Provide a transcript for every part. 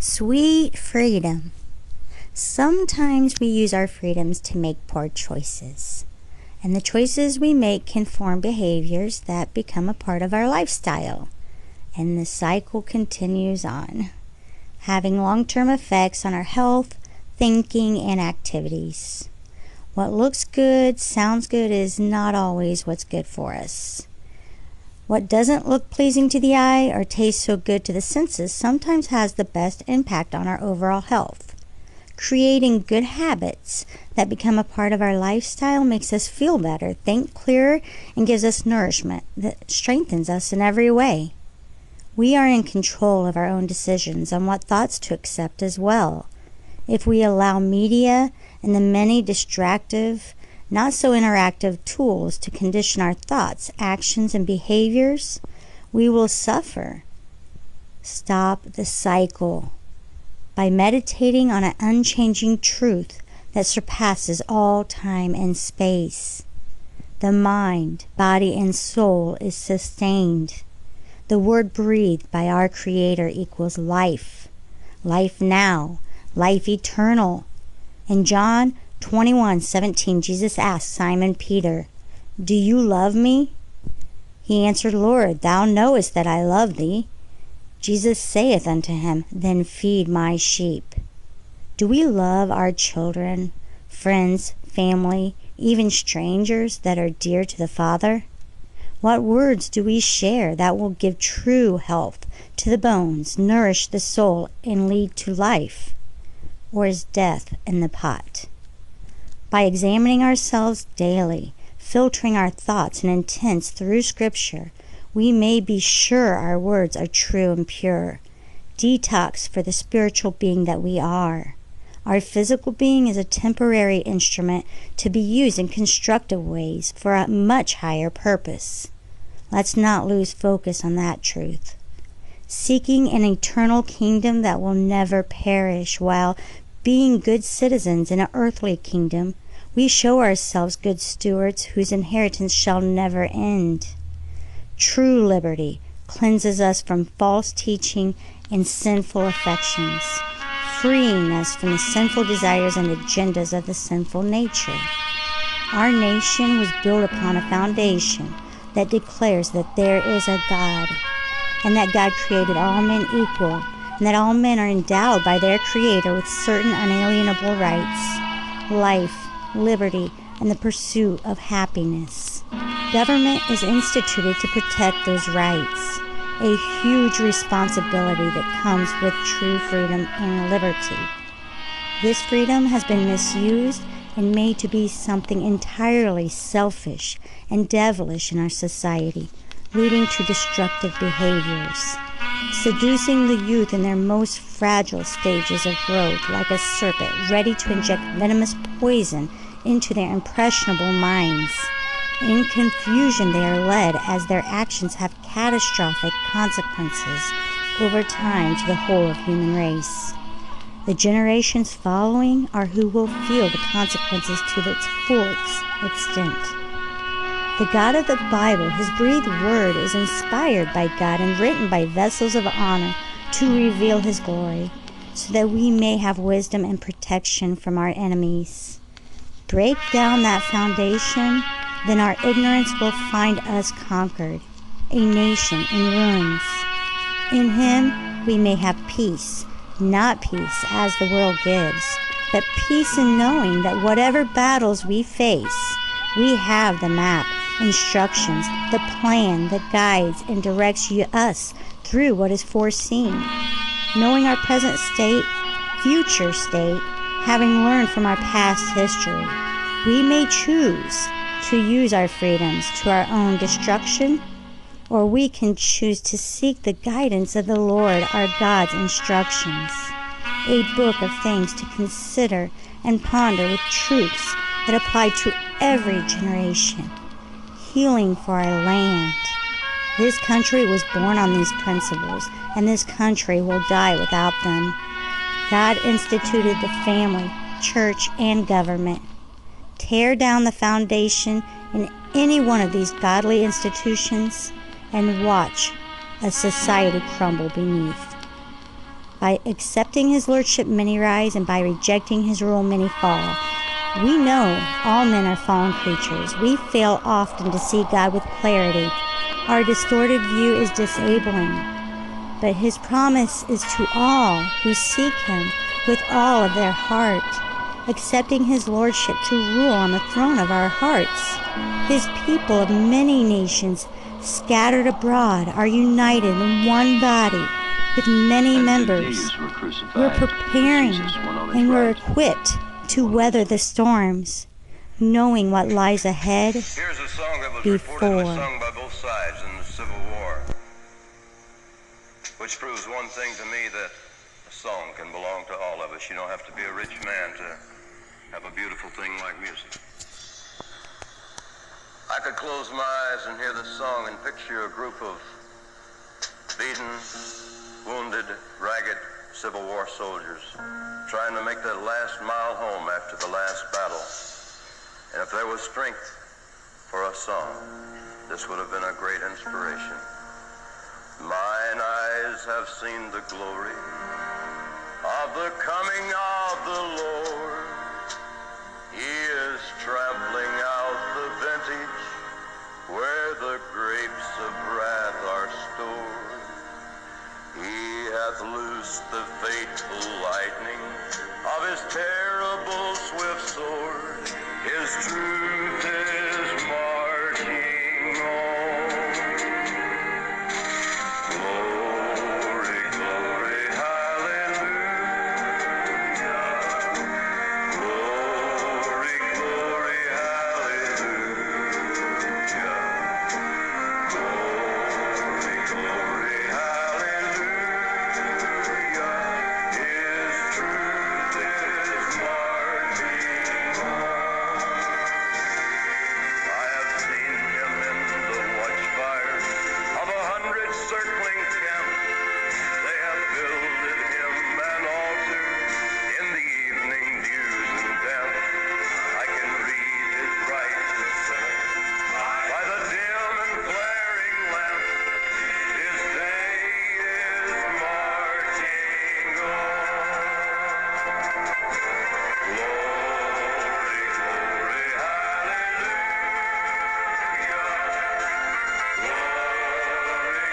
Sweet freedom. Sometimes we use our freedoms to make poor choices, and the choices we make can form behaviors that become a part of our lifestyle, and the cycle continues on, having long-term effects on our health, thinking, and activities. What looks good, sounds good is not always what's good for us. What doesn't look pleasing to the eye or taste so good to the senses sometimes has the best impact on our overall health. Creating good habits that become a part of our lifestyle makes us feel better, think clearer, and gives us nourishment that strengthens us in every way. We are in control of our own decisions on what thoughts to accept as well. If we allow media and the many distractive, not so interactive tools to condition our thoughts, actions, and behaviors, we will suffer. Stop the cycle by meditating on an unchanging truth that surpasses all time and space. The mind, body, and soul is sustained. The word breathed by our Creator equals life. Life now, life eternal. In John 21:17, Jesus asked Simon Peter, "Do you love me?" He answered, "Lord, thou knowest that I love thee." Jesus saith unto him, "Then feed my sheep." Do we love our children, friends, family, even strangers that are dear to the Father? What words do we share that will give true health to the bones, nourish the soul, and lead to life? Or is death in the pot? By examining ourselves daily, filtering our thoughts and intents through Scripture, we may be sure our words are true and pure. Detox for the spiritual being that we are. Our physical being is a temporary instrument to be used in constructive ways for a much higher purpose. Let's not lose focus on that truth. Seeking an eternal kingdom that will never perish while being good citizens in an earthly kingdom, we show ourselves good stewards whose inheritance shall never end. True liberty cleanses us from false teaching and sinful affections, freeing us from the sinful desires and agendas of the sinful nature. Our nation was built upon a foundation that declares that there is a God, and that God created all men equal, and that all men are endowed by their Creator with certain unalienable rights: life, liberty, and the pursuit of happiness. Government is instituted to protect those rights, a huge responsibility that comes with true freedom and liberty. This freedom has been misused and made to be something entirely selfish and devilish in our society, leading to destructive behaviors, seducing the youth in their most fragile stages of growth like a serpent ready to inject venomous poison into their impressionable minds. In confusion they are led as their actions have catastrophic consequences over time to the whole of human race. The generations following are who will feel the consequences to its full extent. The God of the Bible, His breathed word, is inspired by God and written by vessels of honor to reveal His glory, so that we may have wisdom and protection from our enemies. Break down that foundation, then our ignorance will find us conquered, a nation in ruins. In Him we may have peace, not peace as the world gives, but peace in knowing that whatever battles we face, we have the map, instructions, the plan that guides and directs us through what is foreseen. Knowing our present state, future state, having learned from our past history, we may choose to use our freedoms to our own destruction, or we can choose to seek the guidance of the Lord our God's instructions, a book of things to consider and ponder with truths that apply to every generation, healing for our land. This country was born on these principles, and this country will die without them. God instituted the family, church, and government. Tear down the foundation in any one of these godly institutions and watch a society crumble beneath. By accepting his lordship, many rise, and by rejecting his rule, many fall. We know all men are fallen creatures. We fail often to see God with clarity. Our distorted view is disabling. But his promise is to all who seek him with all of their heart, accepting his lordship to rule on the throne of our hearts. His people of many nations scattered abroad are united in one body with many members. We're preparing and we're equipped to weather the storms, knowing what lies ahead Here's a song that was reportedly sung by both sides in the Civil War, which proves one thing to me, that a song can belong to all of us. You don't have to be a rich man to have a beautiful thing like music. I could close my eyes and hear this song and picture a group of beaten, wounded, ragged Civil War soldiers trying to make that last mile home after the last battle. And if there was strength for a song, this would have been a great inspiration. Mine eyes have seen the glory of the coming of the Lord. He is trampling out the vintage where the grapes of wrath are stored. He hath loosed the fateful lightning of his terrible swift sword. His truth is marching on. Glory, glory, hallelujah. Glory, glory, hallelujah. Glory, glory, hallelujah. His truth is marching on. I have seen him in the watchfires of 100 circling camps. They have builded him an altar in the evening dews and damp. I can read his righteous sentence by the dim and flaring lamp. His day is marching on. Glory, glory, hallelujah. Glory,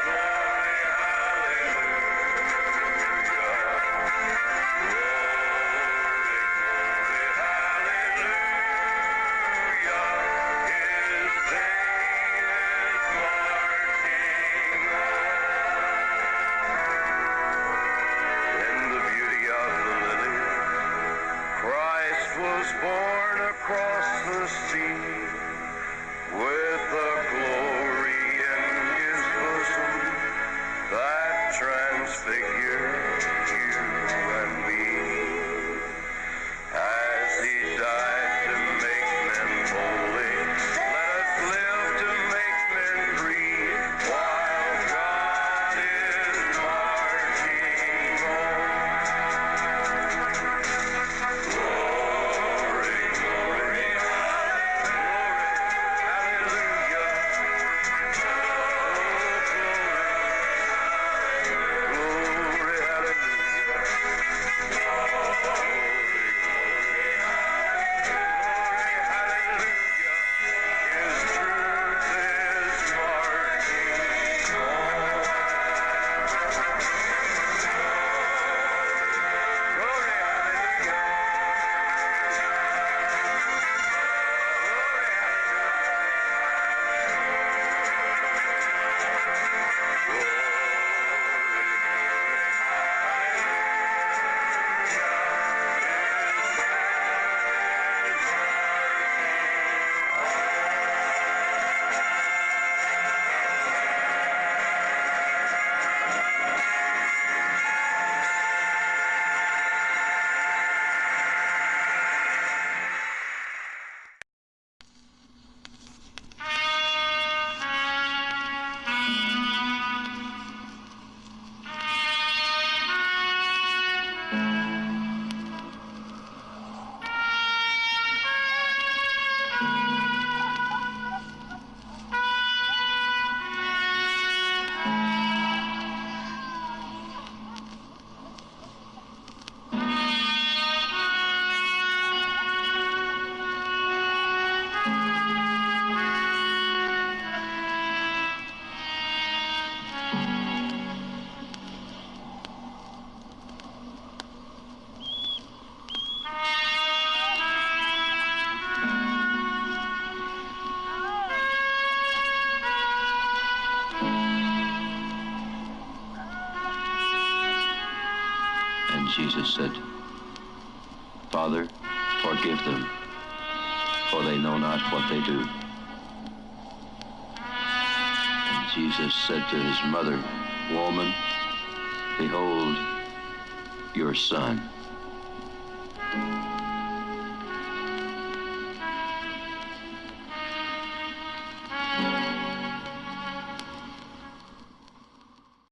glory, hallelujah. Glory, hallelujah. His day is marching on. In the beauty of the lily, Christ was born across the sea, with the glory in his bosom that transfigured you and me. As he died to make men holy, let us live to make men free, while God is marching on. Glory, glory, hallelujah. And Jesus said, Father, forgive them, for they know not what they do. And Jesus said to his mother, Woman, behold your son.